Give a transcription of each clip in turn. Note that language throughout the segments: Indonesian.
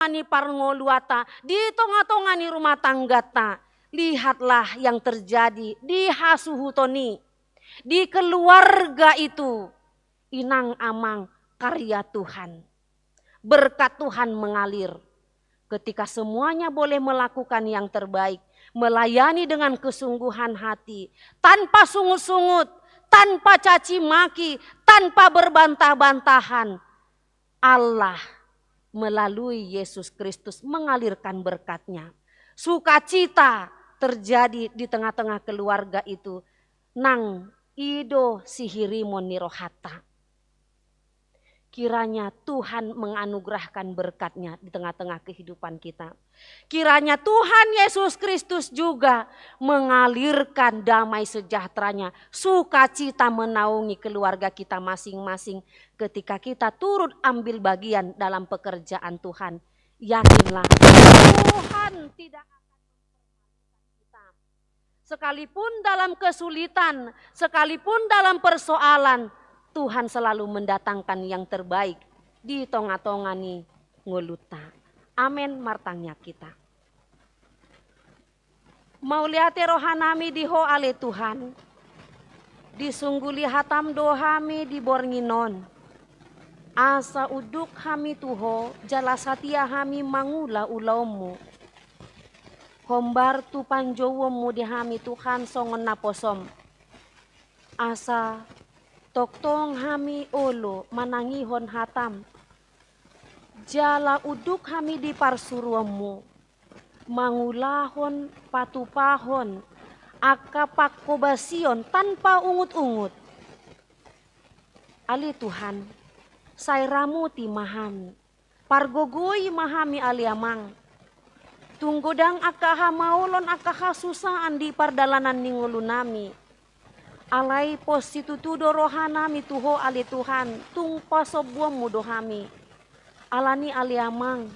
ni parngoluata, di tonga-tonga ni rumah tangga ta. Lihatlah yang terjadi di hasuhutoni, di keluarga itu. Inang amang karya Tuhan. Berkat Tuhan mengalir. Ketika semuanya boleh melakukan yang terbaik, melayani dengan kesungguhan hati, tanpa sungut-sungut, tanpa caci maki, tanpa berbantah-bantahan. Allah melalui Yesus Kristus mengalirkan berkat-Nya. Sukacita terjadi di tengah-tengah keluarga itu. Nang ido sihirimon nirohata. Kiranya Tuhan menganugerahkan berkat-Nya di tengah-tengah kehidupan kita. Kiranya Tuhan Yesus Kristus juga mengalirkan damai sejahtera-Nya, sukacita menaungi keluarga kita masing-masing ketika kita turut ambil bagian dalam pekerjaan Tuhan. Yakinlah Tuhan tidak akan mempermalukan kita. Sekalipun dalam kesulitan, sekalipun dalam persoalan, Tuhan selalu mendatangkan yang terbaik di tonga-tongani ngoluta. Amin martangnya kita. Mau lihat rohanami diho ale Tuhan. Disungguli hatam dohami di bornginon. Asa uduk hami tuho jala satia hami mangula ulaumu. Hombar tu panjowomu di hami Tuhan songon naposom. Asa toktong hami olo manangihon hatam. Jala uduk hami di parsuruamu. Mangulahon patupahon. Akapakobasion tanpa ungut-ungut. Ali Tuhan, sairamu ti mahami. Pargogoi mahami aliamang. Tunggodang akaha maulon akaha susaan di pardalanan ningulunami. Alai postitutudo rohanami tuho ali Tuhan, tung pasobuamu dohami. Alani aliamang,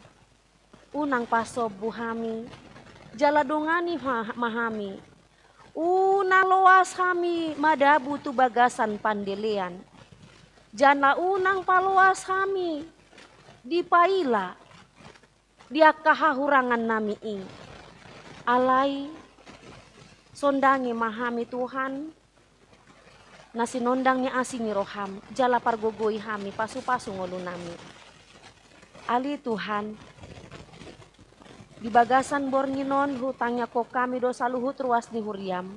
unang pasobuhami, jaladongani mahami. Unang loas hami, madabu tu bagasan pandelian. Jana unang paloas hami, di paila, dia kahahurangan nami ing. Alai, sondangi mahami Tuhan, nasi nondangnya asingi roham, jala pargogoi hami, pasu-pasu ngolunami. Ali Tuhan, di bagasan bornginon hutangnya kok kami dosa luhut ruas ni huriam.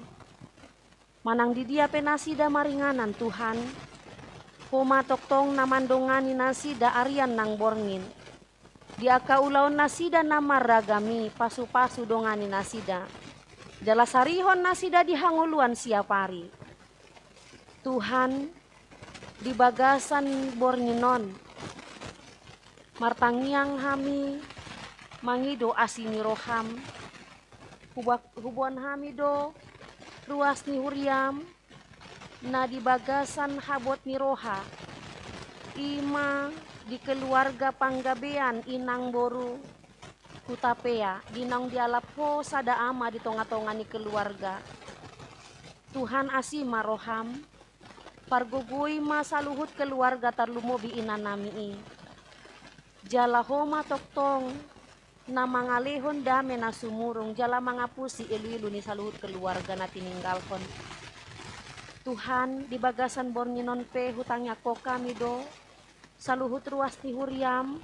Manang di dia penasida maringanan Tuhan, homa toktong namandongani nasida arian nang borngin. Dia kaulaon nasida namar ragami, pasu-pasu dongani nasida. Jala sarihon nasida dihanguluan siapari. Tuhan di bagasan bornginon martangiang hami mangido asini roham hubuan hami do ruas ni huriam na di bagasan habot ni roha ima di keluarga panggabean inang boru kutapea dinang dialapho sada ama di tonga-tonga ni keluarga. Tuhan asima roham pargugui masa luhut keluarga tarlumobi inanami. Jala homa toktong na mangalehon dame na sumurong jala mangapusi ilu-ilu ni saluhut keluarga na tininggalkon. Tuhan di bagasan bornginon pe hutangnya ko kami do saluhut ruas ni huriam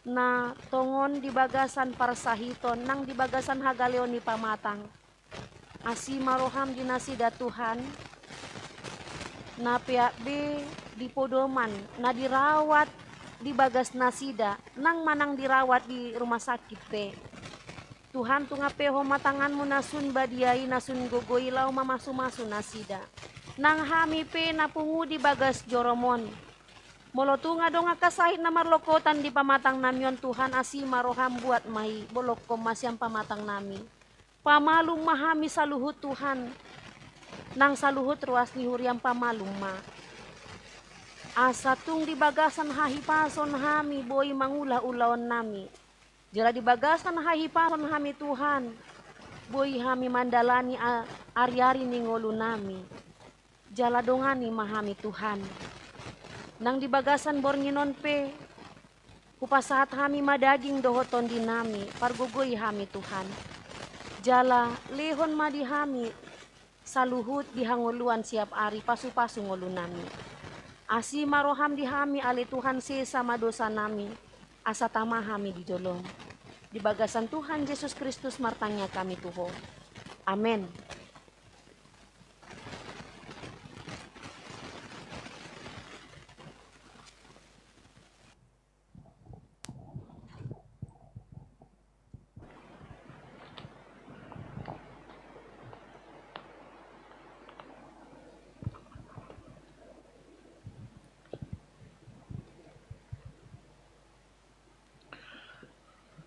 na tongon di bagasan parsahiton nang di bagasan hagaleon ni pamatang. Asima roham dinasida Tuhan. Na pihak B di podoman, na dirawat di bagas nasida, nang manang dirawat di rumah sakit pe. Tuhan tungapeho matanganmu nasun badiai nasun gogoi lau mamasu-masu nasida. Nang hami pe napungu di bagas joromon. Molotunga donga kasahit na marlokotan di pamatang namion Tuhan asima roham buat mai bolokkom masyam pamatang nami. Pamalung mahami saluhut Tuhan. Nang saluhut ruas ni huriam pamalung ma. Asa tung di bagasan hahipason hami boi mangula-ulaon nami. Jala di bagasan hahipason hami Tuhan. Boi hami mandalani ari-ari ni ngolu nami. Jala dongani mahami Tuhan. Nang di bagasan bornginon pe. Hupasahat hami madaging dohoton dinami, pargugoy hami Tuhan. Jala lehon madi hami, saluhut dihanguluan siap ari pasu-pasu ngulu nami. Asi maroham dihami ali Tuhan sesama dosa nami, asa tamah hami di jolong. Di bagasan Tuhan Yesus Kristus martanya kami Tuho. Amin.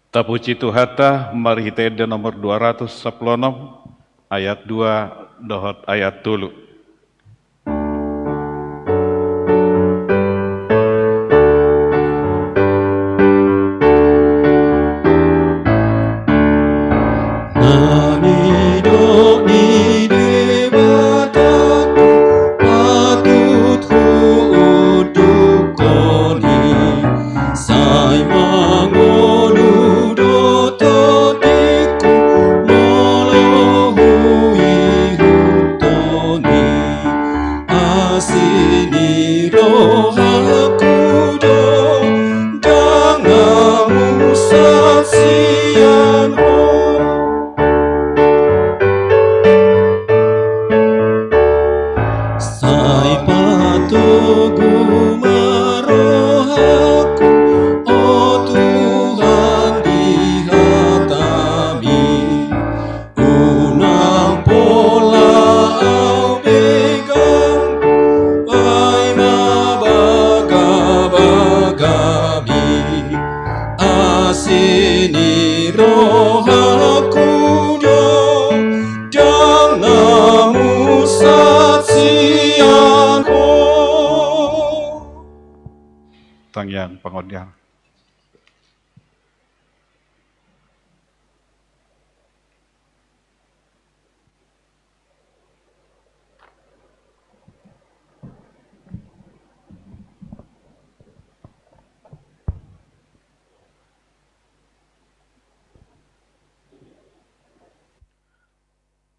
Tapuji Tuhata marhitede nomor 216 ayat 2 dohot ayat tulu. Yang pangodiang.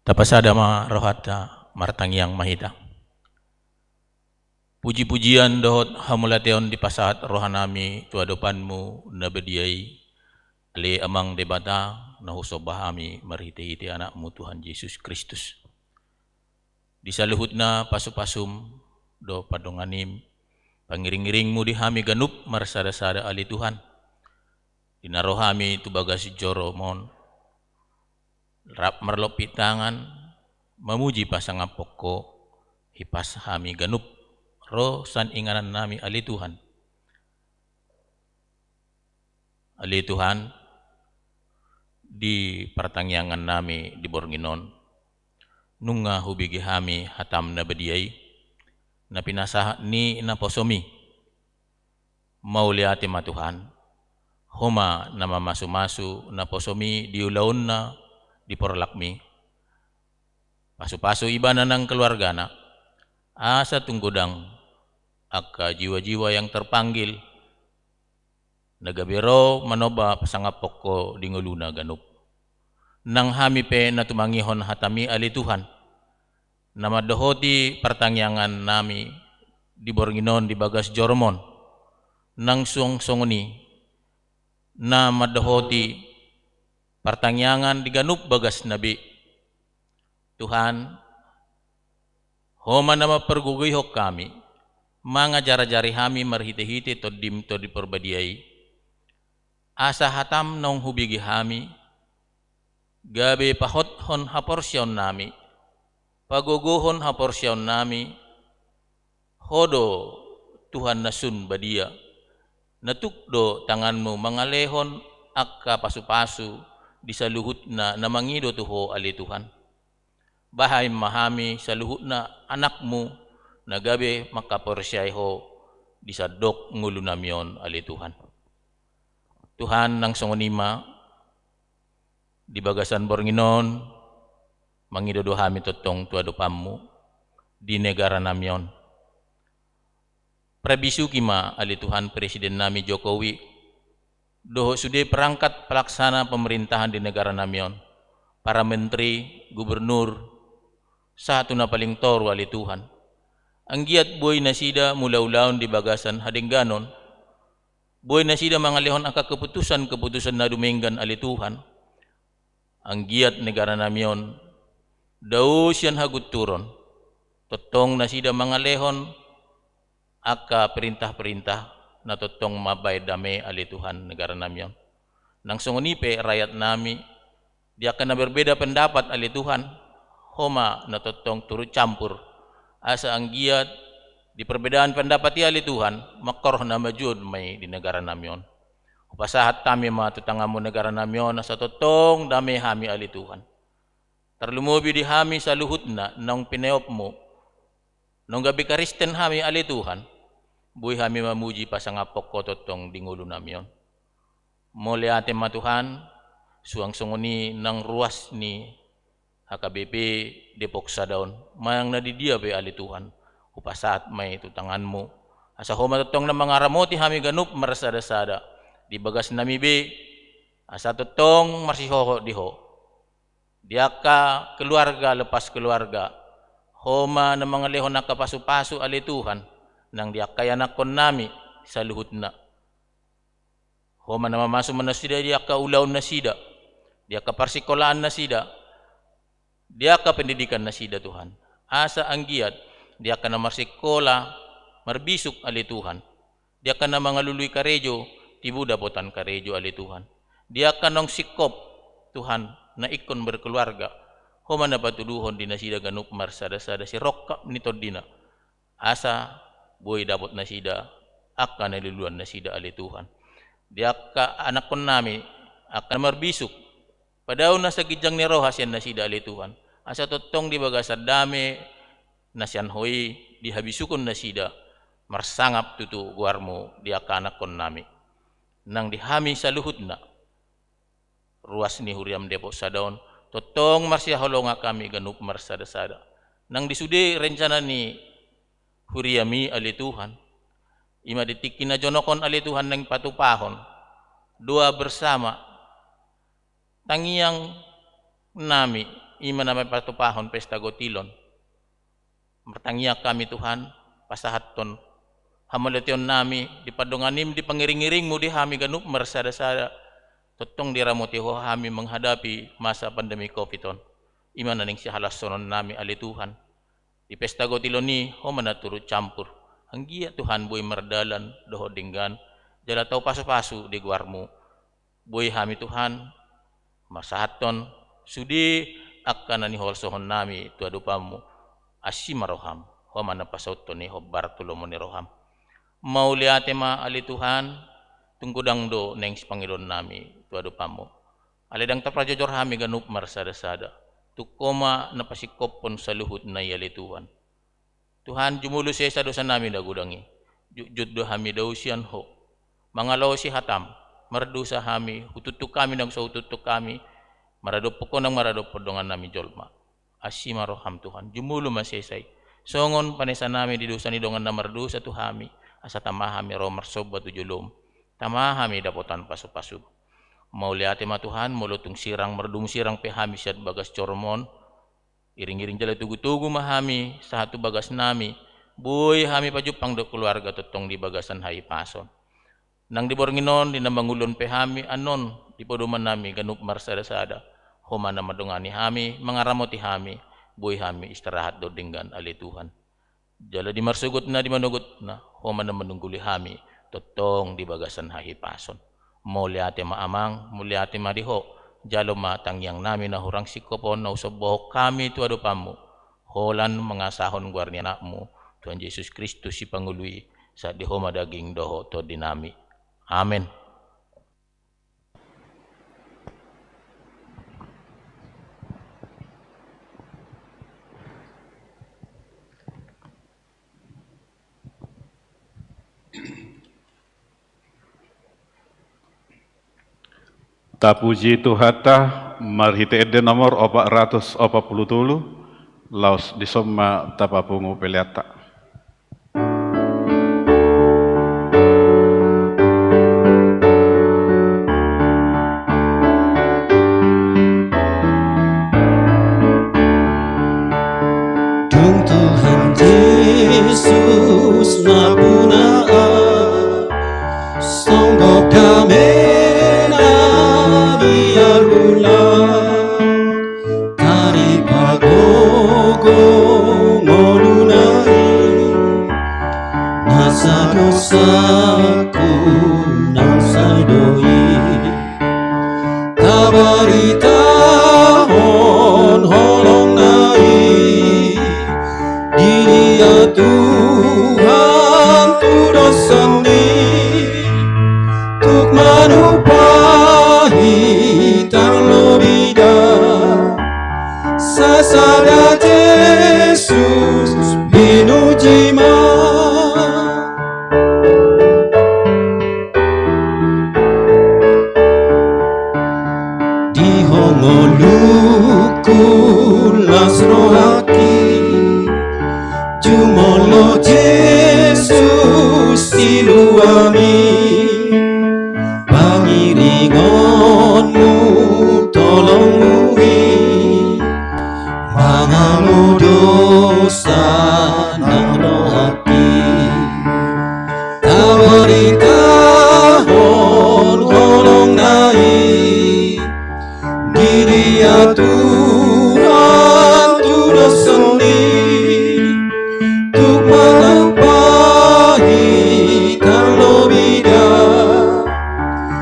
Tapasada ma rohata martang yang mahita. Puji-pujian dohot hamulateon di pasahat rohanami tuadopanmu nabediai ale amang debata nahusobahami marhite-hite anakmu Tuhan Yesus Kristus. Disaluhutna pasupasum do padonganim pangiring-iringmu dihami ganup marsada-sada ali Tuhan. Dinarohami tu bagasi joromon rap merlopi tangan memuji pasangan pokok hipas hami ganup roh san inganan nami ali Tuhan. Ali Tuhan di pertangyangan nami di Bornginon nunga hubigi hami hatam na bediai na pinasah ni na posomi mauliati ma Tuhan homa na mamasu-masu na posomi diulaun na di porlakmi pasu-pasu ibana ng keluarga na asa tunggudang aka jiwa-jiwa yang terpanggil nagabiro manoba pasangapok ko dinguluna ganup nang hami pe na tumangihon hatami ali Tuhan na madohoti pertangyangan nami di Bornginon di Bagas Jormon nang song-songoni na madohoti pertangyangan di ganup Bagas Nabi Tuhan homa nama perguguyhok kami mga jara-jari hami marhite-hite to dim to di perbadiai asa hatam nong hubigi hami gabe pahot hon haporsyon nami paguguhon haporsyon nami hodo Tuhan nasun badia natukdo tanganmu mangalehon akka pasu-pasu disaluhut na namangido tuho ali Tuhan bahay mahami saluhut na anakmu nagabe makaporsyay ho disadok ngulo namyon ali Tuhan. Tuhan nang songonima di Bagasan Bornginon mangidodo hami totong tuadopammu di negara namyon. Prabisu kima ali Tuhan Presiden nami Jokowi doho sudah perangkat pelaksana pemerintahan di negara namion, para menteri, gubernur, satu na paling tor wali Tuhan. Ang giat buhay na sida mula ulaon di bagasan hadingganon, buhay na sida mangalihon ang keputusan na duminggan ali Tuhan. Ang giat negara namion, daw siyan hagut turon, totong na sida mangalihon aka perintah-perintah na totong mabay dame ali Tuhan negara namion. Nang sungunipe rakyat nami, di akan na berbeda pendapat ali Tuhan, homa na totong turut campur, asa ang giat di perbedaan pendapat ali Tuhan, makoroh na majud may di negara namion. Upasahat kami mga tutangamu negara namion na sa totong dami hami ali Tuhan. Terlumubi di hami sa luhut na nang pinayop mo, nung gabi karisten hami ali Tuhan, buhay hami mamuji pa sa ngapok ko totong dingulo namion. Muli ate matuhan, suang sunguni ng ruas ni HKBP Depok sa daon, mayang nadidiya be ali Tuhan, upasahat may tutangan mo. Asa homa totong na mga ramoti hami ganup marasada-sada, di bagas nami be, asa totong marsihoho diho. Diya ka keluarga lepas keluarga, homa na mga lehon na kapasu-pasu ali Tuhan, nang diya kaya nakon nami sa luhut na. Homa na mamaso man na sida, diya ka ulaw na sida, diya ka parsikolaan na sida, diya ka pendidikan na sida Tuhan. Asa ang giat, diya ka na marsikola, marbisuk ali Tuhan. Diya ka na mga luluy karejo, tibuda potan karejo ali Tuhan. Diya ka nang sikop Tuhan, na ikon berkeluarga, homa na patuduhon di na sida ganup marsada-sada si rokka nito dina. Asa buhay dapot na sida, aka naluluan na sida ali Tuhan. Di aka anak kon nami, aka marbisuk, padaw na sa gidyang ni Rojas yan na sida ali Tuhan. Asa totong di baga sa dami na siyan hoy, di habisukon na sida, marsangap tutu guarmo di aka anak kon nami. Nang dihami sa luhut na, ruas ni Huriam Depok sa daon, totong marsiyaholonga kami ganup marsada-sada. Nang disudi rencana ni Huriami ali Tuhan, ima ditikin na jonokon ali Tuhan ng patupahon, dua bersama, tangiyang nami, ima na may patupahon pesta gotilon. Martangiyak kami Tuhan, pasahaton, hamalation nami, di padunganim, di pangiring-iring mo di hami ganup marsada-sada, totong diramotiho kami menghadapi masa pandemi COVID-19. Ima na ning si halasonon nami ali Tuhan. Di pesta gotilon ni, ho manaturo campur. Ang giya Tuhan buhay mardalan, doho dinggan, jala tau pasu-pasu di guarmu. Buhay hami Tuhan, masahaton, sudi akan ni holsohon nami tuadupamu, asy maroham, ho manapasauton ni ho Bartolomo ni Roham. Mauliate ma ali Tuhan, tunggudang do neng Panginoon nami tuadupamu. Alidang taprajojor hami ganup marsada-sada, tukoma napasikopon sa luhut na yali Tuhan. Tuhan jumulo siya sa dosa namin dagudangi. Jud do hami daw siyan ho. Mangalaw si hatam, mardusa hami, hututuk kami nang sa hututuk kami, maradopo ko nang maradopo dongan nami jolma. Asy maroham Tuhan, jumulo masesay. Songon panesa nami di dosa ni dongan na mardusa tu hami, asa tamahami romar soba tu julom. Tamahami dapotan pasu-pasu. Mauliate ma Tuhan, mulutong sirang mardung sirang pehami siat bagas cormon, iring-iring jala tugu-tugu mahami sa hatu bagas nami, buhay hami pajupang do keluarga totong di bagasan hai pason. Nang dibornginon, dinamangulon pehami anon, di poduman nami ganup marsada-sada, homa na madungani hami, mangaramoti hami, buhay hami istirahat do dinggan ali Tuhan. Jala di marsugot na, di manugot na, homa na manungguli hami, totong di bagasan hai pason. Muliate maamang, muliate mariho, jalo matangyang namin na hurang sikopon na usobohok kami tuadupamu, holan mga sahon guarnianak mo, Tuhan Yesus Kristus si Pangului, sa diho madaging doho to dinami. Amen. Tapuji Tuhata marhite ede nomor 480 laos disoma tapapungu peliata. Yesus napunaan songgok damena biar ulang tari pagogo ngolunai nasa dosaku nang sadoi tabarita hon holong nai dia Tuhan turut seni tuk manupahi tang lobida sasada Yesus binujima di hongoluku lasrohaki Jumolo Yesus siluami pangiringonmu tolong muhi mangamu dosa nang rohati tabarita hon holong nai diri ya Tuhan turut seni tuk manapahi kalau bida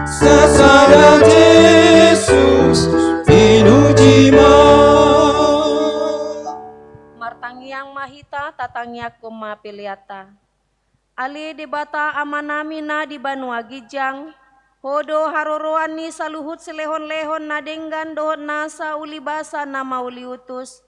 sasada Yesus pinujima Martangiang mahita tatangya kuma piliata. Ali debata amanami na di Banua Gijang. Hodo haroroan ni saluhut selehon-lehon na denggan dohot nasa ulibasa na mauliutus.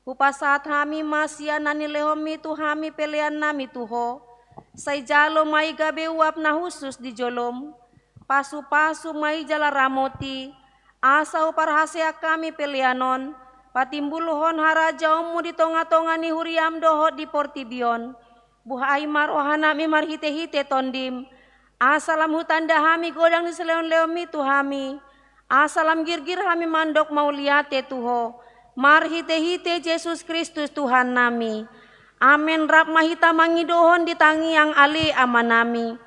Upasat hami masya nani lehomi tu hami pelian nami tuho. Say jalo may gabe uap na husus di jolom. Pasu-pasu may jala ramoti. Asa uparhasya kami pelianon. Patimbuluhon harajaomu di tonga-tonga ni huriam dohot di portibion. Buhay marohana mi marhite-hite tondim. Asalam hutan dahami godang di seleon-leomi tuhami. Asalam girgir hami mandok mauliate tuho. Marhite-hite Yesus Kristus Tuhan nami. Amen rap mahita mangidohon di tangiang ali amanami.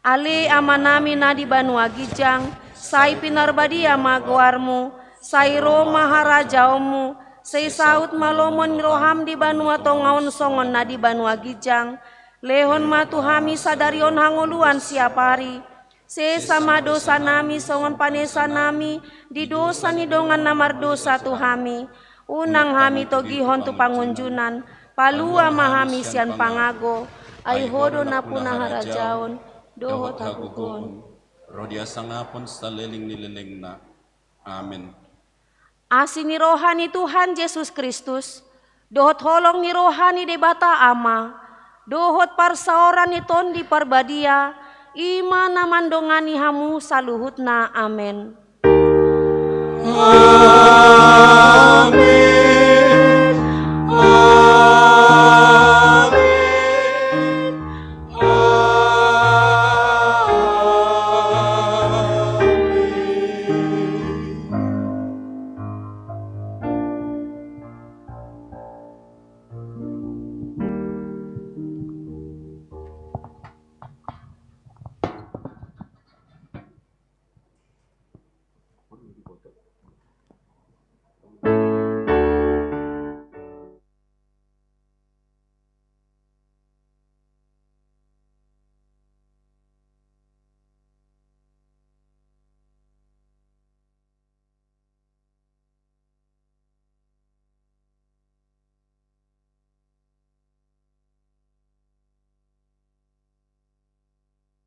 Ali amanami na di Banua Gijang. Sai pinarbadia maguarmu. Sai Roma harajaomu. Sai saut malomon roham di Banua tongaon songon na di Banua Gijang. Lehon matuhami sadarion hangoluan siapari. Se sama dosa nami songon panesa nami. Di dosa ni dongan namar dosa tuhami. Unang hami togihon tu pangunjunan. Palua mahami sian pangago. Ay hodo na punah harajaon. Dohot hagugon. Rodia sangapon sa leling na. Amen. Asini rohani Tuhan Yesus Kristus. Dohot holong ni rohani debata ama. Dohot parsaoran iton di parbadia, ima namandongani hamu saluhutna. Amen. Amen.